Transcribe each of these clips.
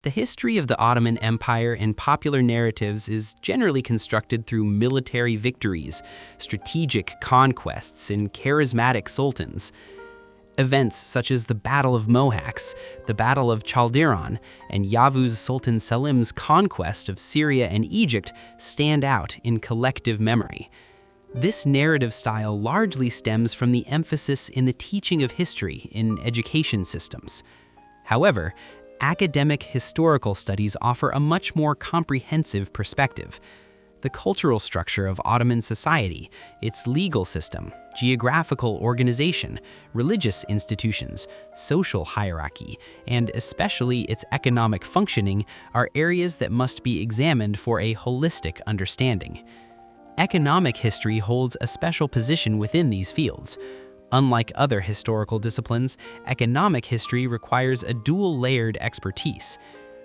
The history of the Ottoman Empire in popular narratives is generally constructed through military victories, strategic conquests, and charismatic sultans. Events such as the Battle of Mohacs, the Battle of Chaldiran, and Yavuz Sultan Selim's conquest of Syria and Egypt stand out in collective memory. This narrative style largely stems from the emphasis in the teaching of history in education systems. However, academic historical studies offer a much more comprehensive perspective. The cultural structure of Ottoman society, its legal system, geographical organization, religious institutions, social hierarchy, and especially its economic functioning are areas that must be examined for a holistic understanding. Economic history holds a special position within these fields. Unlike other historical disciplines, economic history requires a dual-layered expertise.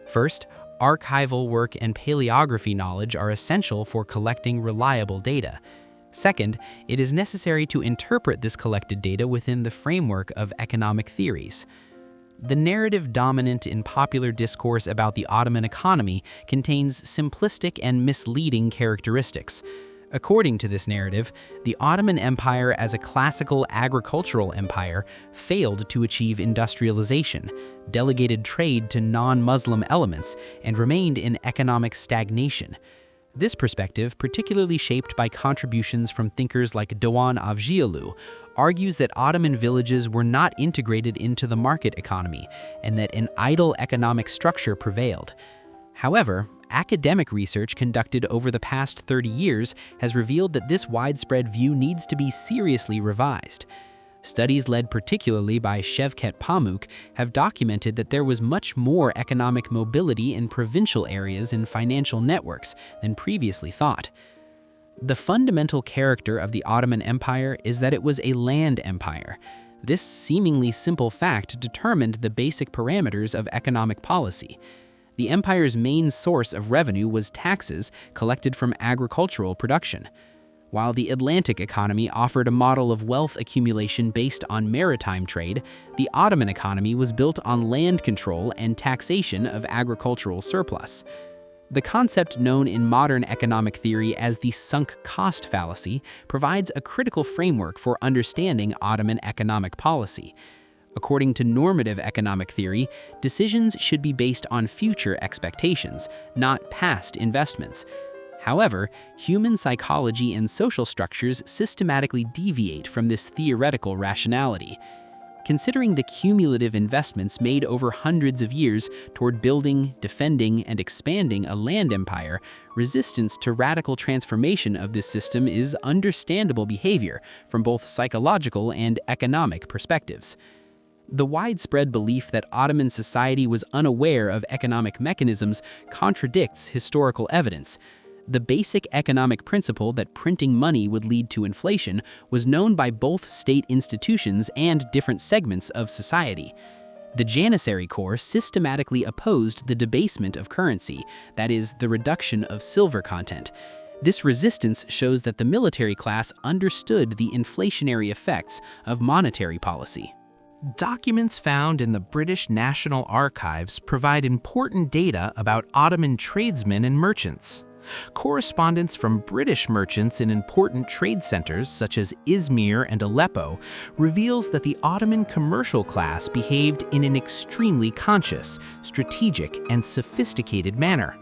First, archival work and paleography knowledge are essential for collecting reliable data. Second, it is necessary to interpret this collected data within the framework of economic theories. The narrative dominant in popular discourse about the Ottoman economy contains simplistic and misleading characteristics. According to this narrative, the Ottoman Empire as a classical agricultural empire failed to achieve industrialization, delegated trade to non-Muslim elements, and remained in economic stagnation. This perspective, particularly shaped by contributions from thinkers like Doğan Avcıoğlu, argues that Ottoman villages were not integrated into the market economy and that an idle economic structure prevailed. However, academic research conducted over the past 30 years has revealed that this widespread view needs to be seriously revised. Studies led particularly by Şevket Pamuk have documented that there was much more economic mobility in provincial areas and financial networks than previously thought. The fundamental character of the Ottoman Empire is that it was a land empire. This seemingly simple fact determined the basic parameters of economic policy. The empire's main source of revenue was taxes collected from agricultural production. While the Atlantic economy offered a model of wealth accumulation based on maritime trade, the Ottoman economy was built on land control and taxation of agricultural surplus. The concept known in modern economic theory as the sunk cost fallacy provides a critical framework for understanding Ottoman economic policy. According to normative economic theory, decisions should be based on future expectations, not past investments. However, human psychology and social structures systematically deviate from this theoretical rationality. Considering the cumulative investments made over hundreds of years toward building, defending, and expanding a land empire, resistance to radical transformation of this system is understandable behavior from both psychological and economic perspectives. The widespread belief that Ottoman society was unaware of economic mechanisms contradicts historical evidence. The basic economic principle that printing money would lead to inflation was known by both state institutions and different segments of society. The Janissary Corps systematically opposed the debasement of currency, that is, the reduction of silver content. This resistance shows that the military class understood the inflationary effects of monetary policy. Documents found in the British National Archives provide important data about Ottoman tradesmen and merchants. Correspondence from British merchants in important trade centers such as Izmir and Aleppo reveals that the Ottoman commercial class behaved in an extremely conscious, strategic, and sophisticated manner.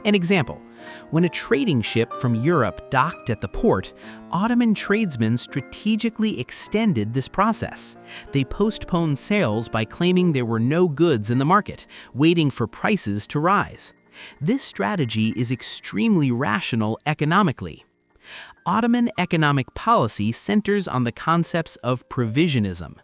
An example: when a trading ship from Europe docked at the port, Ottoman tradesmen strategically extended this process. They postponed sales by claiming there were no goods in the market, waiting for prices to rise. This strategy is extremely rational economically. Ottoman economic policy centers on the concepts of provisionism.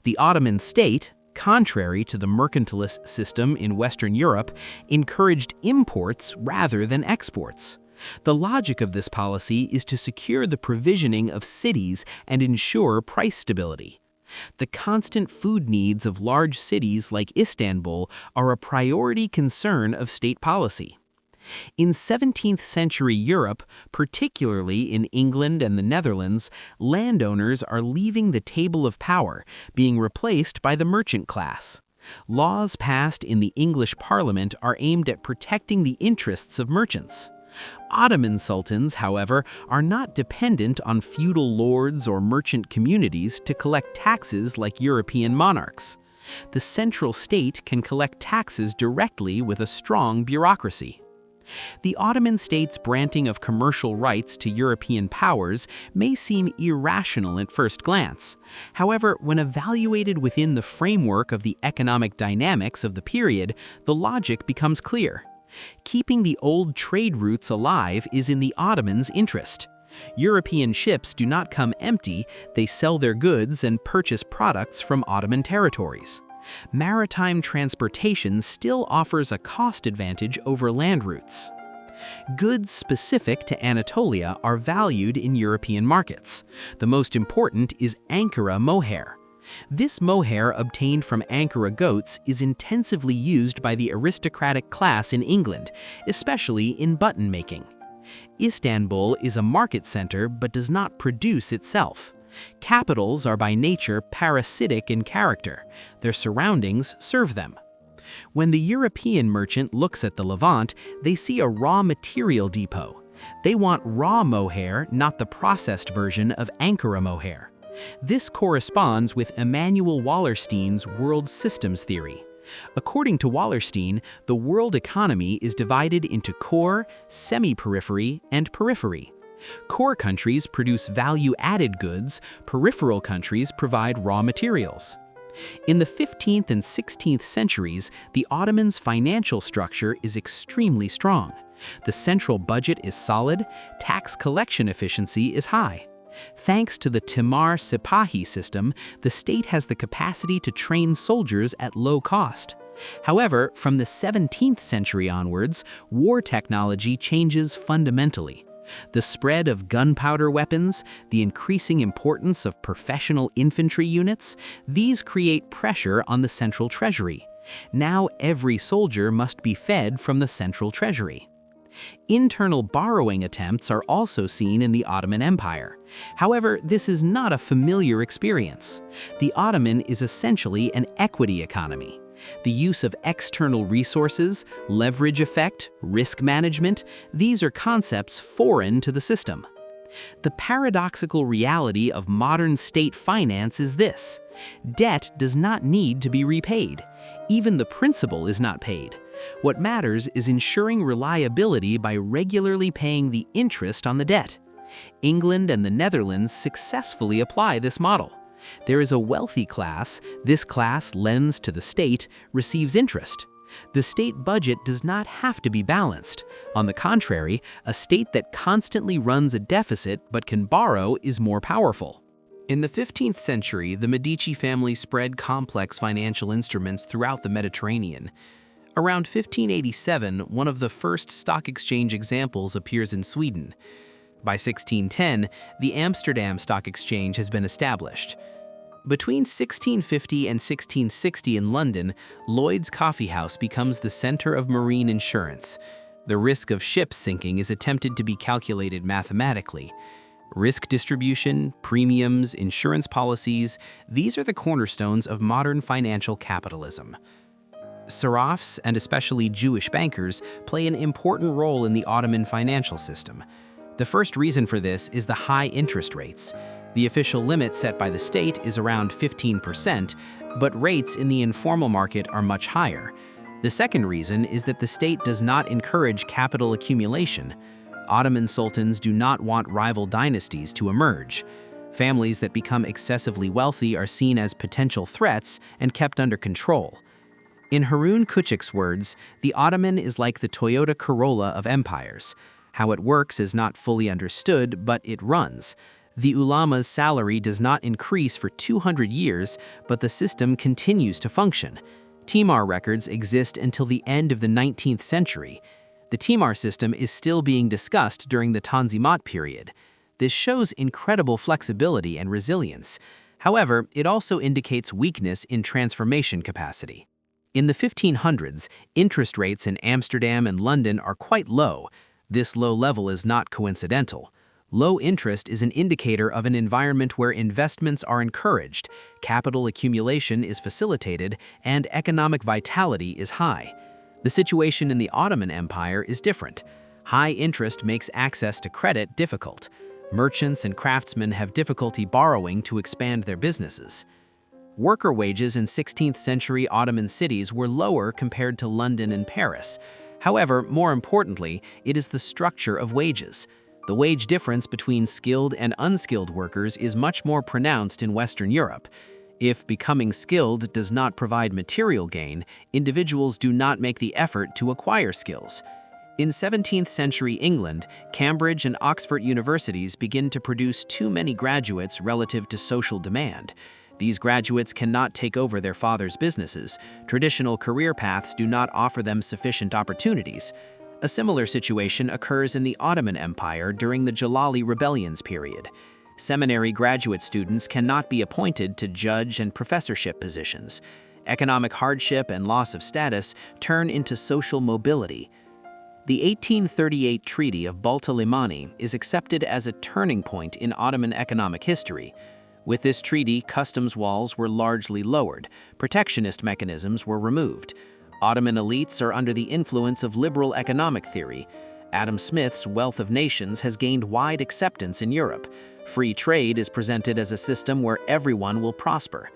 The Ottoman state, contrary to the mercantilist system in Western Europe, encouraged imports rather than exports. The logic of this policy is to secure the provisioning of cities and ensure price stability. The constant food needs of large cities like Istanbul are a priority concern of state policy. In 17th century Europe, particularly in England and the Netherlands, landowners are leaving the table of power, being replaced by the merchant class. Laws passed in the English Parliament are aimed at protecting the interests of merchants. Ottoman sultans, however, are not dependent on feudal lords or merchant communities to collect taxes like European monarchs. The central state can collect taxes directly with a strong bureaucracy. The Ottoman state's granting of commercial rights to European powers may seem irrational at first glance. However, when evaluated within the framework of the economic dynamics of the period, the logic becomes clear. Keeping the old trade routes alive is in the Ottomans' interest. European ships do not come empty, they sell their goods and purchase products from Ottoman territories. Maritime transportation still offers a cost advantage over land routes. Goods specific to Anatolia are valued in European markets. The most important is Ankara mohair. This mohair obtained from Ankara goats is intensively used by the aristocratic class in England, especially in button making. Istanbul is a market center but does not produce itself. Capitals are by nature parasitic in character. Their surroundings serve them. When the European merchant looks at the Levant, they see a raw material depot. They want raw mohair, not the processed version of Ankara mohair. This corresponds with Emanuel Wallerstein's world systems theory. According to Wallerstein, the world economy is divided into core, semi-periphery, and periphery. Core countries produce value-added goods, peripheral countries provide raw materials. In the 15th and 16th centuries, the Ottomans' financial structure is extremely strong. The central budget is solid, tax collection efficiency is high. Thanks to the Timar Sipahi system, the state has the capacity to train soldiers at low cost. However, from the 17th century onwards, war technology changes fundamentally. The spread of gunpowder weapons, the increasing importance of professional infantry units, these create pressure on the central treasury. Now every soldier must be fed from the central treasury. Internal borrowing attempts are also seen in the Ottoman Empire. However, this is not a familiar experience. The Ottoman is essentially an equity economy. The use of external resources, leverage effect, risk management, these are concepts foreign to the system. The paradoxical reality of modern state finance is this: debt does not need to be repaid. Even the principal is not paid. What matters is ensuring reliability by regularly paying the interest on the debt. England and the Netherlands successfully apply this model. There is a wealthy class, this class lends to the state, receives interest. The state budget does not have to be balanced. On the contrary, a state that constantly runs a deficit but can borrow is more powerful. In the 15th century, the Medici family spread complex financial instruments throughout the Mediterranean. Around 1587, one of the first stock exchange examples appears in Sweden. By 1610, the Amsterdam Stock Exchange has been established. Between 1650 and 1660 in London, Lloyd's Coffee House becomes the center of marine insurance. The risk of ships sinking is attempted to be calculated mathematically. Risk distribution, premiums, insurance policies, these are the cornerstones of modern financial capitalism. Serafs, and especially Jewish bankers, play an important role in the Ottoman financial system. The first reason for this is the high interest rates. The official limit set by the state is around 15%, but rates in the informal market are much higher. The second reason is that the state does not encourage capital accumulation. Ottoman sultans do not want rival dynasties to emerge. Families that become excessively wealthy are seen as potential threats and kept under control. In Harun Küçük's words, the Ottoman is like the Toyota Corolla of empires. How it works is not fully understood, but it runs. The ulama's salary does not increase for 200 years, but the system continues to function. Timar records exist until the end of the 19th century. The Timar system is still being discussed during the Tanzimat period. This shows incredible flexibility and resilience. However, it also indicates weakness in transformation capacity. In the 1500s, interest rates in Amsterdam and London are quite low. This low level is not coincidental. Low interest is an indicator of an environment where investments are encouraged, capital accumulation is facilitated, and economic vitality is high. The situation in the Ottoman Empire is different. High interest makes access to credit difficult. Merchants and craftsmen have difficulty borrowing to expand their businesses. Worker wages in 16th century Ottoman cities were lower compared to London and Paris. However, more importantly, it is the structure of wages. The wage difference between skilled and unskilled workers is much more pronounced in Western Europe. If becoming skilled does not provide material gain, individuals do not make the effort to acquire skills. In 17th century England, Cambridge and Oxford universities begin to produce too many graduates relative to social demand. These graduates cannot take over their father's businesses. Traditional career paths do not offer them sufficient opportunities. A similar situation occurs in the Ottoman Empire during the Jalali rebellions period. Seminary graduate students cannot be appointed to judge and professorship positions. Economic hardship and loss of status turn into social mobility. The 1838 Treaty of Balta Limanı is accepted as a turning point in Ottoman economic history. With this treaty, customs walls were largely lowered, protectionist mechanisms were removed. Ottoman elites are under the influence of liberal economic theory. Adam Smith's Wealth of Nations has gained wide acceptance in Europe. Free trade is presented as a system where everyone will prosper.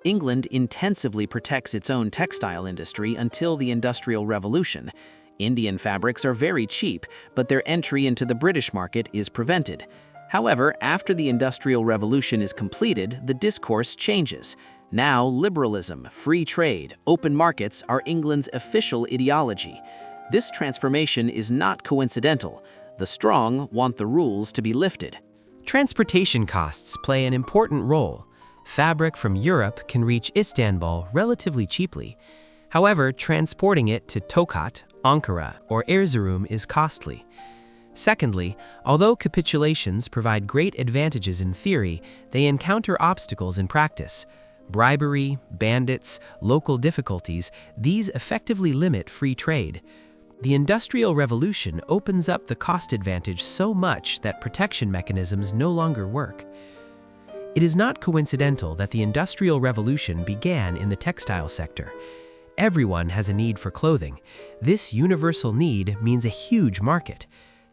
England intensively protects its own textile industry until the Industrial Revolution. Indian fabrics are very cheap, but their entry into the British market is prevented. However, after the Industrial Revolution is completed, the discourse changes. Now, liberalism, free trade, open markets are England's official ideology. This transformation is not coincidental. The strong want the rules to be lifted. Transportation costs play an important role. Fabric from Europe can reach Istanbul relatively cheaply. However, transporting it to Tokat, Ankara, or Erzurum is costly. Secondly, although capitulations provide great advantages in theory, they encounter obstacles in practice. Bribery, bandits, local difficulties, these effectively limit free trade. The Industrial Revolution opens up the cost advantage so much that protection mechanisms no longer work. It is not coincidental that the Industrial Revolution began in the textile sector. Everyone has a need for clothing. This universal need means a huge market.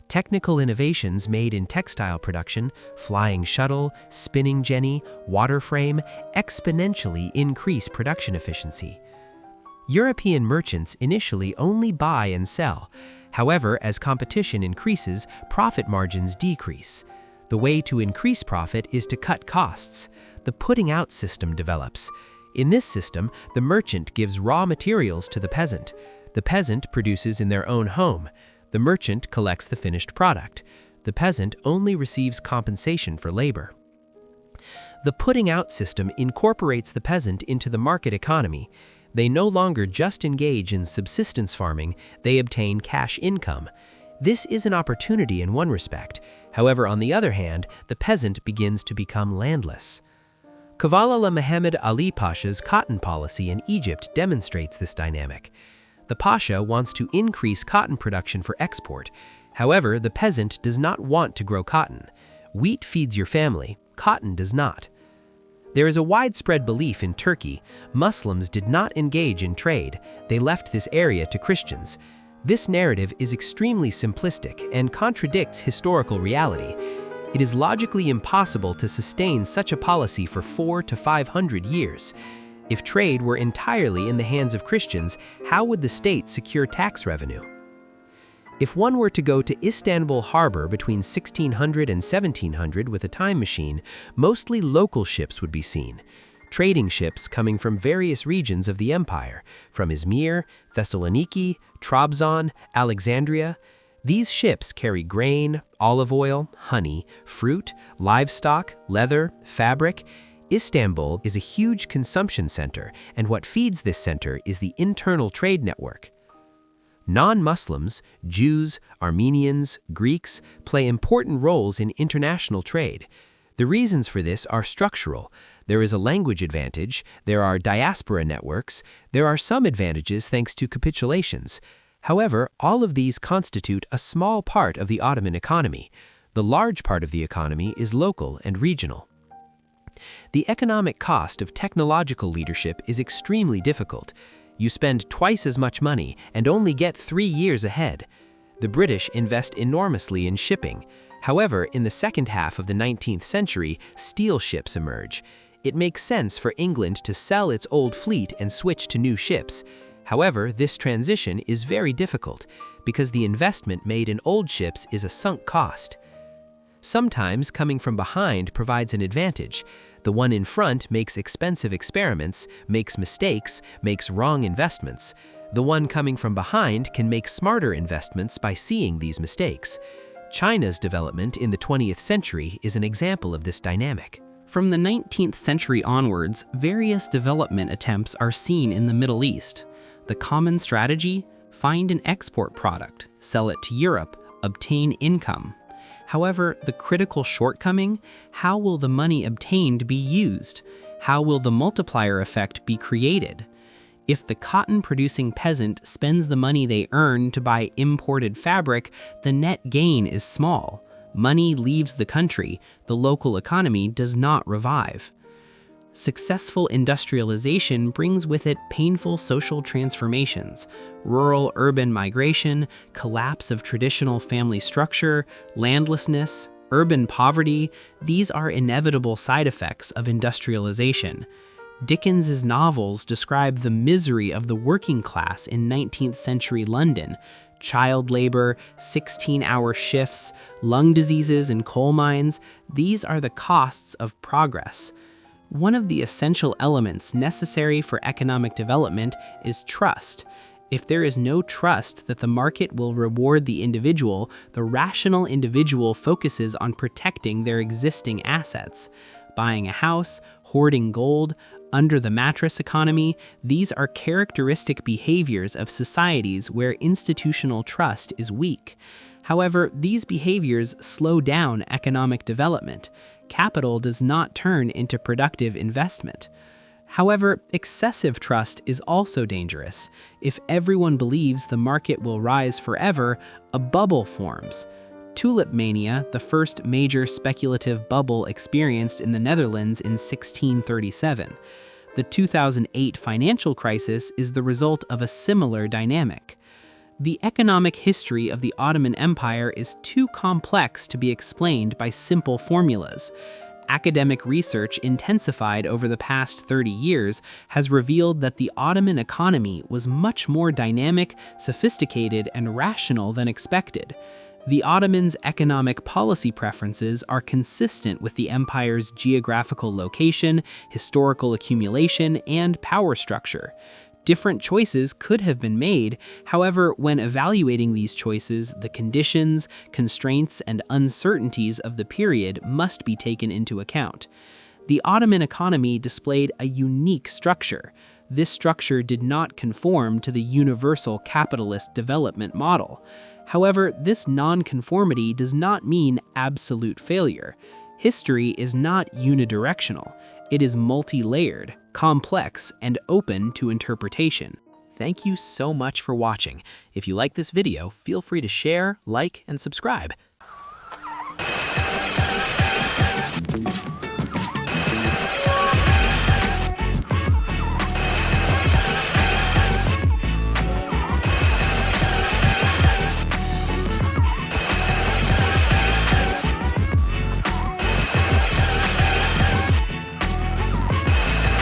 Technical innovations made in textile production, flying shuttle, spinning jenny, water frame, exponentially increase production efficiency. European merchants initially only buy and sell. However, as competition increases, profit margins decrease. The way to increase profit is to cut costs. The putting out system develops. In this system, the merchant gives raw materials to the peasant. The peasant produces in their own home. The merchant collects the finished product. The peasant only receives compensation for labor. The putting out system incorporates the peasant into the market economy. They no longer just engage in subsistence farming, they obtain cash income. This is an opportunity in one respect. However, on the other hand, the peasant begins to become landless. Kavala Muhammad Ali Pasha's cotton policy in Egypt demonstrates this dynamic. The Pasha wants to increase cotton production for export. However, the peasant does not want to grow cotton. Wheat feeds your family, cotton does not. There is a widespread belief in Turkey. Muslims did not engage in trade. They left this area to Christians. This narrative is extremely simplistic and contradicts historical reality. It is logically impossible to sustain such a policy for 400 to 500 years. If trade were entirely in the hands of Christians, how would the state secure tax revenue? If one were to go to Istanbul harbor between 1600 and 1700 with a time machine, mostly local ships would be seen. Trading ships coming from various regions of the empire, from Izmir, Thessaloniki, Trabzon, Alexandria. These ships carry grain, olive oil, honey, fruit, livestock, leather, fabric. Istanbul is a huge consumption center, and what feeds this center is the internal trade network. Non-Muslims, Jews, Armenians, Greeks, play important roles in international trade. The reasons for this are structural. There is a language advantage, there are diaspora networks, there are some advantages thanks to capitulations. However, all of these constitute a small part of the Ottoman economy. The large part of the economy is local and regional. The economic cost of technological leadership is extremely difficult. You spend twice as much money and only get 3 years ahead. The British invest enormously in shipping. However, in the second half of the 19th century, steel ships emerge. It makes sense for England to sell its old fleet and switch to new ships. However, this transition is very difficult because the investment made in old ships is a sunk cost. Sometimes coming from behind provides an advantage. The one in front makes expensive experiments, makes mistakes, makes wrong investments. The one coming from behind can make smarter investments by seeing these mistakes. China's development in the 20th century is an example of this dynamic. From the 19th century onwards, various development attempts are seen in the Middle East. The common strategy? Find an export product, sell it to Europe, obtain income. However, the critical shortcoming? How will the money obtained be used? How will the multiplier effect be created? If the cotton-producing peasant spends the money they earn to buy imported fabric, the net gain is small. Money leaves the country, the local economy does not revive. Successful industrialization brings with it painful social transformations, rural-urban migration, collapse of traditional family structure, landlessness, urban poverty. These are inevitable side effects of industrialization. Dickens's novels describe the misery of the working class in 19th century London. Child labor, 16-hour shifts, lung diseases in coal mines, these are the costs of progress. One of the essential elements necessary for economic development is trust. If there is no trust that the market will reward the individual, the rational individual focuses on protecting their existing assets. Buying a house, hoarding gold, under the mattress economy, these are characteristic behaviors of societies where institutional trust is weak. However, these behaviors slow down economic development. Capital does not turn into productive investment. However, excessive trust is also dangerous. If everyone believes the market will rise forever, a bubble forms. Tulip mania, the first major speculative bubble experienced in the Netherlands in 1637. The 2008 financial crisis is the result of a similar dynamic. The economic history of the Ottoman Empire is too complex to be explained by simple formulas. Academic research intensified over the past 30 years has revealed that the Ottoman economy was much more dynamic, sophisticated, and rational than expected. The Ottomans' economic policy preferences are consistent with the empire's geographical location, historical accumulation, and power structure. Different choices could have been made. However, when evaluating these choices, the conditions, constraints, and uncertainties of the period must be taken into account. The Ottoman economy displayed a unique structure. This structure did not conform to the universal capitalist development model. However, this non-conformity does not mean absolute failure. History is not unidirectional. It is multi-layered, complex, and open to interpretation. Thank you so much for watching. If you like this video, feel free to share, like, and subscribe.